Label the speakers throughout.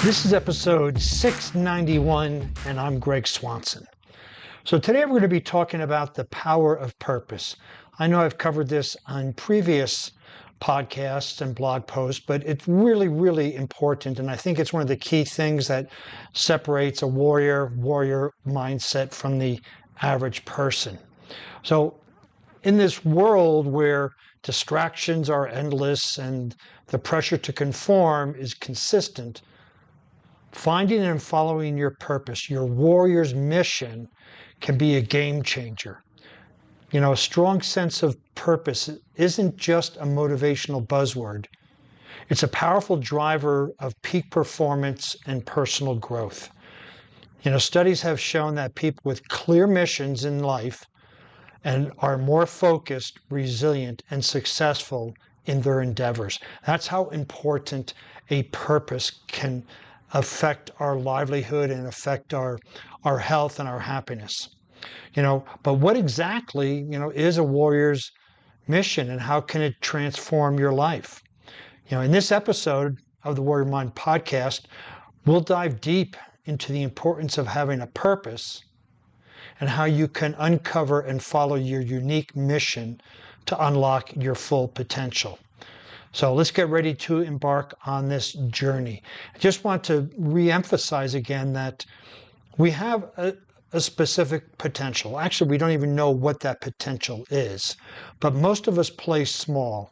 Speaker 1: This is episode 691, and I'm Greg Swanson. So today we're going to be talking about the power of purpose. I know I've covered this on previous podcasts and blog posts, but it's really, really important, and I think it's one of the key things that separates a warrior mindset from the average person. So in this world where distractions are endless and the pressure to conform is consistent, finding and following your purpose, your warrior's mission, can be a game changer. You know, a strong sense of purpose isn't just a motivational buzzword. It's a powerful driver of peak performance and personal growth. You know, studies have shown that people with clear missions in life and are more focused, resilient, and successful in their endeavors. That's how important a purpose can affect our livelihood and affect our health and our happiness. You know, but what exactly, is a warrior's mission, and how can it transform your life? You know, in this episode of the Warrior Mind podcast, we'll dive deep into the importance of having a purpose and how you can uncover and follow your unique mission to unlock your full potential. So let's get ready to embark on this journey. I just want to re-emphasize again that we have a specific potential. Actually, we don't even know what that potential is, but most of us play small.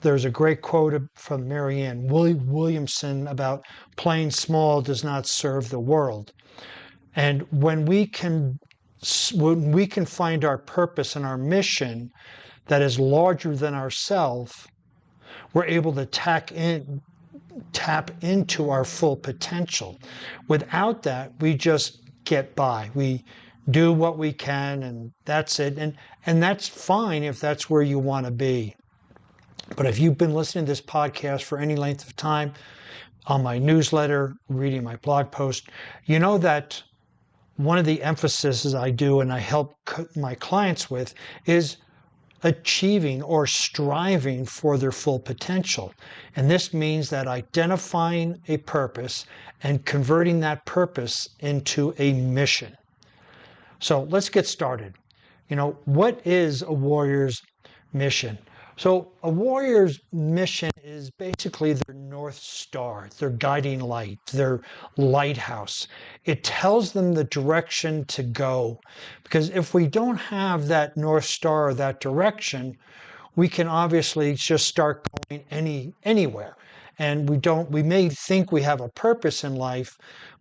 Speaker 1: There's a great quote from Marianne Williamson about playing small does not serve the world. And when we can find our purpose and our mission that is larger than ourselves, we're able to tap into our full potential. Without that, we just get by. We do what we can, and that's it. And that's fine if that's where you want to be. But if you've been listening to this podcast for any length of time, on my newsletter, reading my blog post, you know that one of the emphases I do and I help my clients with is achieving or striving for their full potential. And this means that identifying a purpose and converting that purpose into a mission. So let's get started. You know, what is a warrior's mission? So a warrior's mission is basically their North Star, their guiding light, their lighthouse. It tells them the direction to go. Because if we don't have that North Star or that direction, we can obviously just start going anywhere. And we may think we have a purpose in life,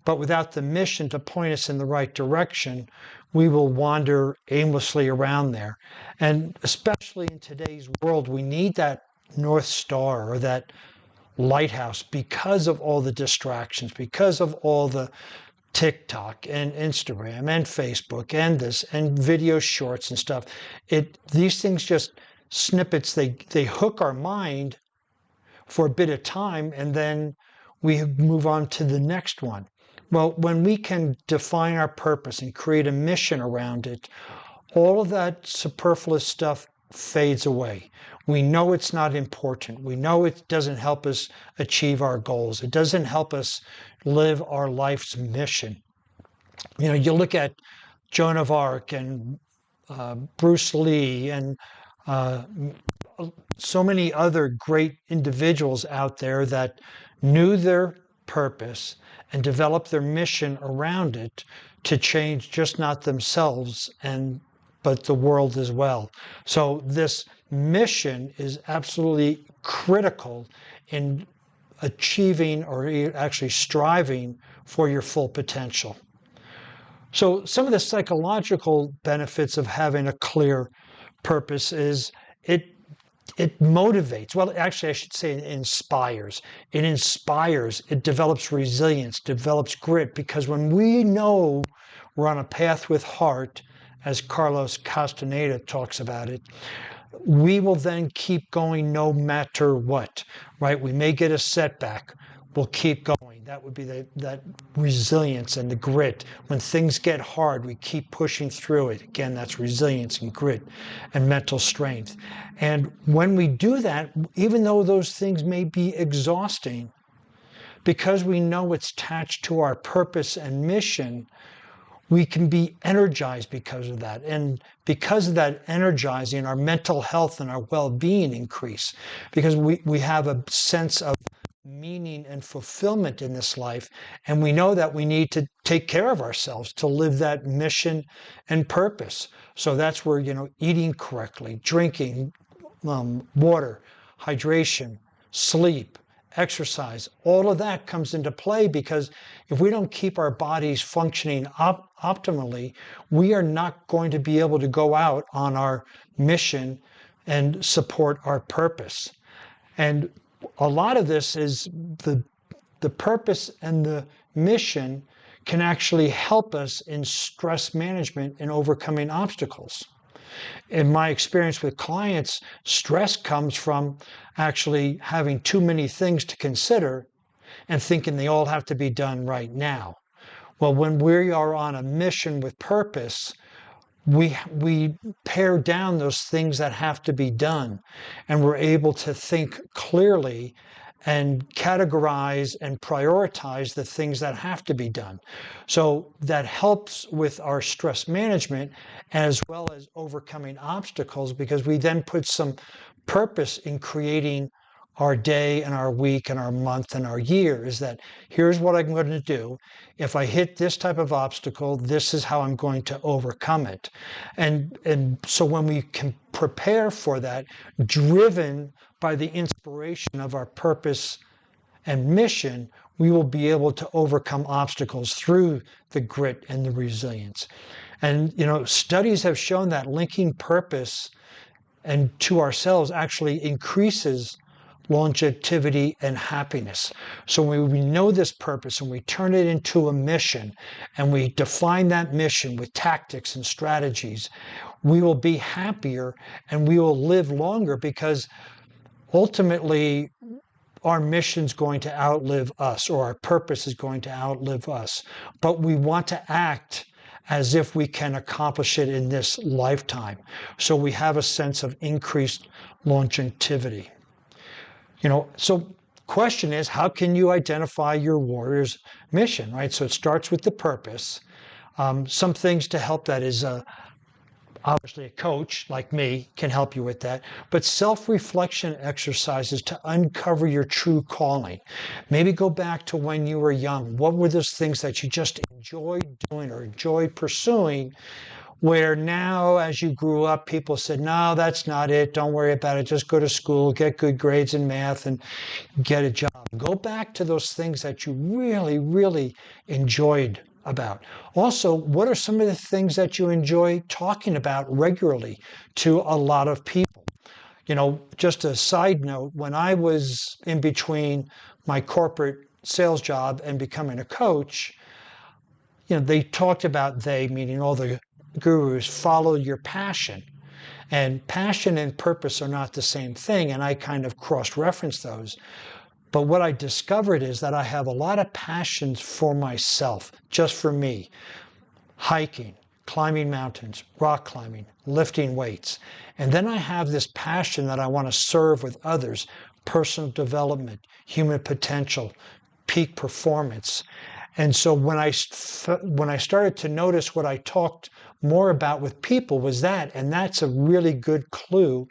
Speaker 1: but without the mission to point us in the right direction, we will wander aimlessly around there. And especially in today's world, we need that North Star or that lighthouse because of all the distractions, because of all the TikTok and Instagram and Facebook and this and video shorts and stuff. These things just snippets, they hook our mind for a bit of time, and then we move on to the next one. Well, when we can define our purpose and create a mission around it, all of that superfluous stuff fades away. We know it's not important. We know it doesn't help us achieve our goals. It doesn't help us live our life's mission. You know, you look at Joan of Arc and Bruce Lee and so many other great individuals out there that knew their purpose and developed their mission around it to change just not themselves but the world as well. So this mission is absolutely critical in achieving or actually striving for your full potential. So some of the psychological benefits of having a clear purpose is it motivates. Well, actually, I should say it inspires. It inspires. It develops resilience, develops grit, because when we know we're on a path with heart, as Carlos Castaneda talks about it, we will then keep going no matter what, right? We may get a setback. We'll keep going. That would be that resilience and the grit. When things get hard, we keep pushing through it. Again, that's resilience and grit and mental strength. And when we do that, even though those things may be exhausting, because we know it's attached to our purpose and mission, we can be energized because of that. And because of that energizing, our mental health and our well-being increase, because we have a sense of meaning and fulfillment in this life. And we know that we need to take care of ourselves to live that mission and purpose. So that's where, eating correctly, drinking water, hydration, sleep, exercise, all of that comes into play, because if we don't keep our bodies functioning optimally, we are not going to be able to go out on our mission and support our purpose. And a lot of this is the purpose and the mission can actually help us in stress management and overcoming obstacles. In my experience with clients, stress comes from actually having too many things to consider and thinking they all have to be done right now. Well, when we are on a mission with purpose, we pare down those things that have to be done, and we're able to think clearly and categorize and prioritize the things that have to be done. So that helps with our stress management as well as overcoming obstacles, because we then put some purpose in creating our day and our week and our month and our year. Is that here's what I'm going to do. If I hit this type of obstacle, this is how I'm going to overcome it. And so when we can prepare for that, driven by the inspiration of our purpose and mission, we will be able to overcome obstacles through the grit and the resilience. And studies have shown that linking purpose and to ourselves actually increases longevity and happiness. So when we know this purpose and we turn it into a mission and we define that mission with tactics and strategies, we will be happier and we will live longer, because ultimately our mission is going to outlive us, or our purpose is going to outlive us. But we want to act as if we can accomplish it in this lifetime. So we have a sense of increased longevity. So question is, how can you identify your warrior's mission, right? So it starts with the purpose. Some things to help that is obviously a coach like me can help you with that, but self-reflection exercises to uncover your true calling. Maybe go back to when you were young. What were those things that you just enjoyed doing or enjoyed pursuing, where now as you grew up, people said, no, that's not it. Don't worry about it. Just go to school, get good grades in math, and get a job. Go back to those things that you really, really enjoyed about. Also, what are some of the things that you enjoy talking about regularly to a lot of people? Just a side note, when I was in between my corporate sales job and becoming a coach, they talked about, meaning all the gurus, follow your passion. And passion and purpose are not the same thing, and I kind of cross-reference those. But what I discovered is that I have a lot of passions for myself, just for me. Hiking, climbing mountains, rock climbing, lifting weights. And then I have this passion that I want to serve with others, personal development, human potential, peak performance. And so when I started to notice what I talked more about with people was that, and that's a really good clue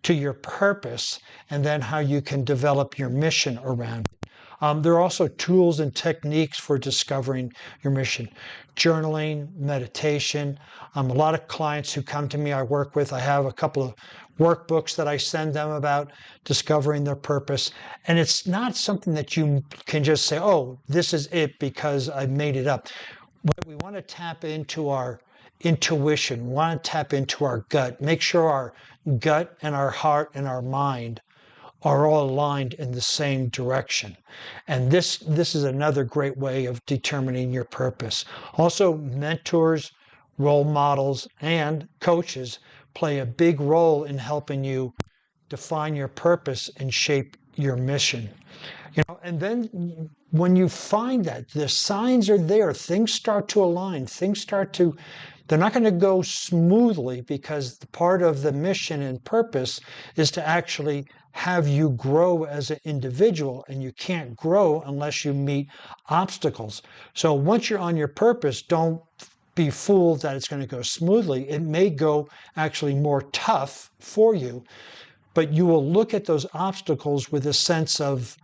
Speaker 1: to your purpose and then how you can develop your mission around it. There are also tools and techniques for discovering your mission. Journaling, meditation. A lot of clients who come to me I work with, I have a couple of workbooks that I send them about discovering their purpose. And it's not something that you can just say, oh, this is it because I made it up. But we want to tap into our intuition, we want to tap into our gut, make sure our gut and our heart and our mind are all aligned in the same direction. And this is another great way of determining your purpose. Also, mentors, role models, and coaches play a big role in helping you define your purpose and shape your mission. And then when you find that the signs are there, things start to align, they're not going to go smoothly, because part of the mission and purpose is to actually have you grow as an individual, and you can't grow unless you meet obstacles. So once you're on your purpose, don't be fooled that it's going to go smoothly. It may go actually more tough for you, but you will look at those obstacles with a sense of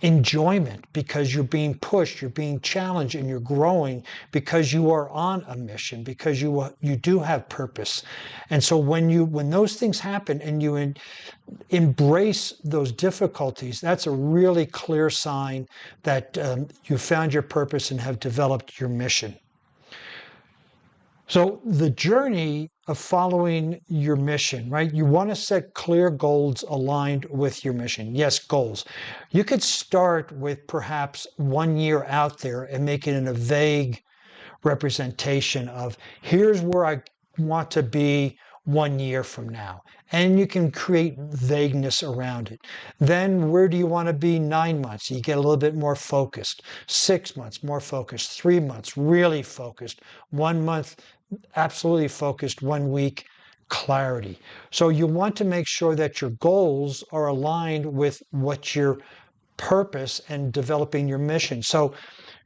Speaker 1: enjoyment because you're being pushed, you're being challenged, and you're growing because you are on a mission, because you do have purpose. And so when those things happen and you embrace those difficulties, that's a really clear sign that you found your purpose and have developed your mission. So the journey of following your mission, right? You want to set clear goals aligned with your mission. Yes, goals. You could start with perhaps 1 year out there and make it in a vague representation of here's where I want to be 1 year from now. And you can create vagueness around it. Then where do you want to be 9 months? You get a little bit more focused. 6 months, more focused. 3 months, really focused. 1 month, absolutely focused. 1 week, clarity. So you want to make sure that your goals are aligned with what your purpose and developing your mission. So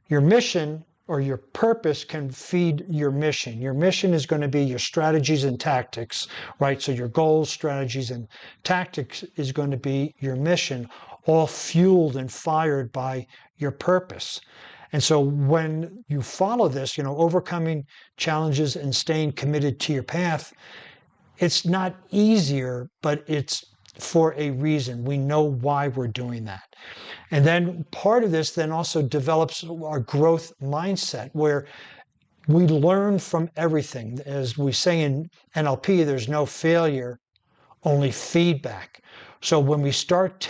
Speaker 1: your mission or your purpose can feed your mission. Your mission is going to be your strategies and tactics, right? So your goals, strategies, and tactics is going to be your mission, all fueled and fired by your purpose. And so when you follow this, overcoming challenges and staying committed to your path, it's not easier, but it's for a reason. We know why we're doing that. And then part of this then also develops our growth mindset where we learn from everything. As we say in NLP, there's no failure, only feedback. So when we start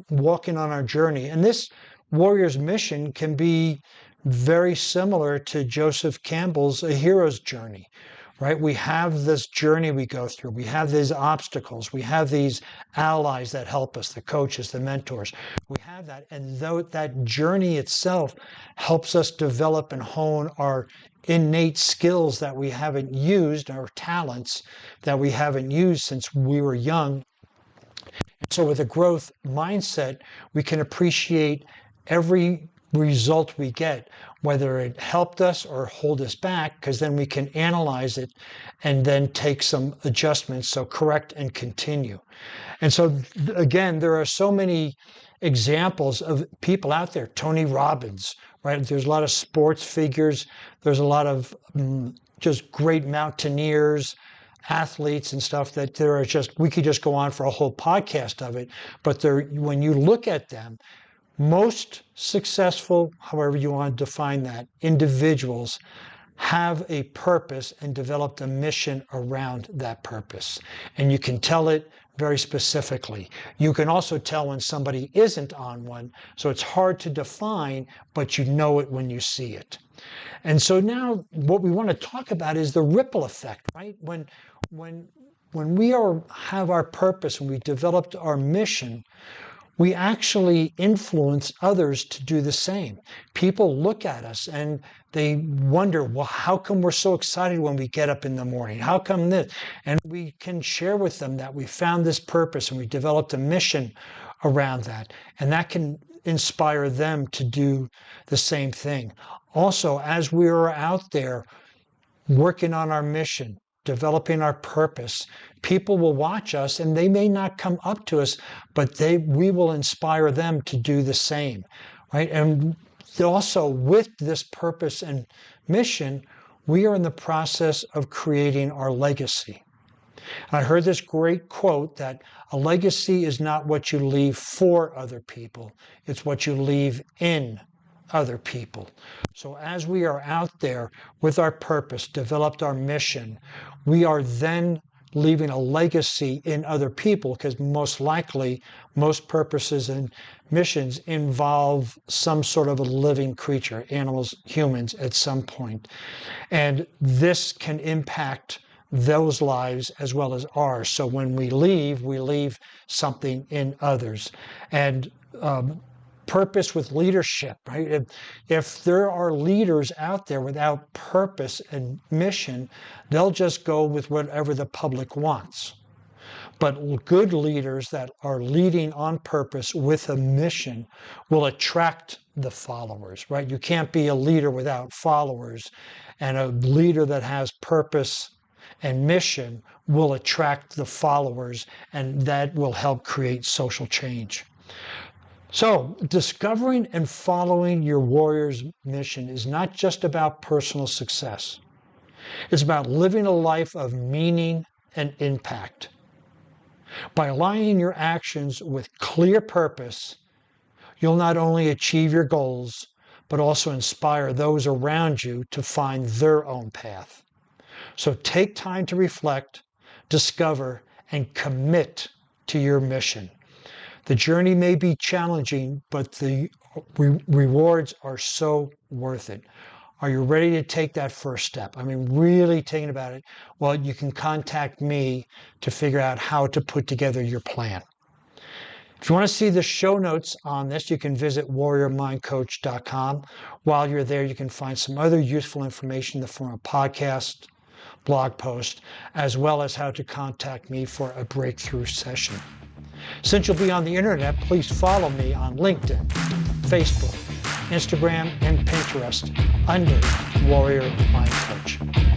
Speaker 1: walking on our journey, and this warrior's mission can be very similar to Joseph Campbell's A Hero's Journey, right? We have this journey we go through. We have these obstacles. We have these allies that help us, the coaches, the mentors. We have that. And though that journey itself helps us develop and hone our innate skills that we haven't used, our talents that we haven't used since we were young. And so with a growth mindset, we can appreciate every result we get, whether it helped us or hold us back, because then we can analyze it and then take some adjustments, so correct and continue. And so again, there are so many examples of people out there. Tony Robbins, right? There's a lot of sports figures. There's a lot of just great mountaineers, athletes and stuff that there are we could just go on for a whole podcast of it. But when you look at them, most successful, however you want to define that, individuals have a purpose and developed a mission around that purpose. And you can tell it very specifically. You can also tell when somebody isn't on one. So it's hard to define, but you know it when you see it. And so now what we want to talk about is the ripple effect, right? When we have our purpose and we developed our mission, we actually influence others to do the same. People look at us and they wonder, well, how come we're so excited when we get up in the morning? How come this? And we can share with them that we found this purpose and we developed a mission around that. And that can inspire them to do the same thing. Also, as we are out there working on our mission, developing our purpose, people will watch us and they may not come up to us, but we will inspire them to do the same, right? And also with this purpose and mission, we are in the process of creating our legacy. I heard this great quote that a legacy is not what you leave for other people, it's what you leave in other people. So as we are out there with our purpose, developed our mission, we are then leaving a legacy in other people, because most likely most purposes and missions involve some sort of a living creature, animals, humans at some point. And this can impact those lives as well as ours. So when we leave something in others. And purpose with leadership, right? If there are leaders out there without purpose and mission, they'll just go with whatever the public wants. But good leaders that are leading on purpose with a mission will attract the followers, right? You can't be a leader without followers. And a leader that has purpose and mission will attract the followers, and that will help create social change. So, discovering and following your warrior's mission is not just about personal success. It's about living a life of meaning and impact. By aligning your actions with clear purpose, you'll not only achieve your goals, but also inspire those around you to find their own path. So take time to reflect, discover, and commit to your mission. The journey may be challenging, but the rewards are so worth it. Are you ready to take that first step? I mean, really thinking about it. Well, you can contact me to figure out how to put together your plan. If you want to see the show notes on this, you can visit warriormindcoach.com. While you're there, you can find some other useful information in the form of podcast, blog post, as well as how to contact me for a breakthrough session. Since you'll be on the internet, please follow me on LinkedIn, Facebook, Instagram, and Pinterest under Warrior Mind Coach.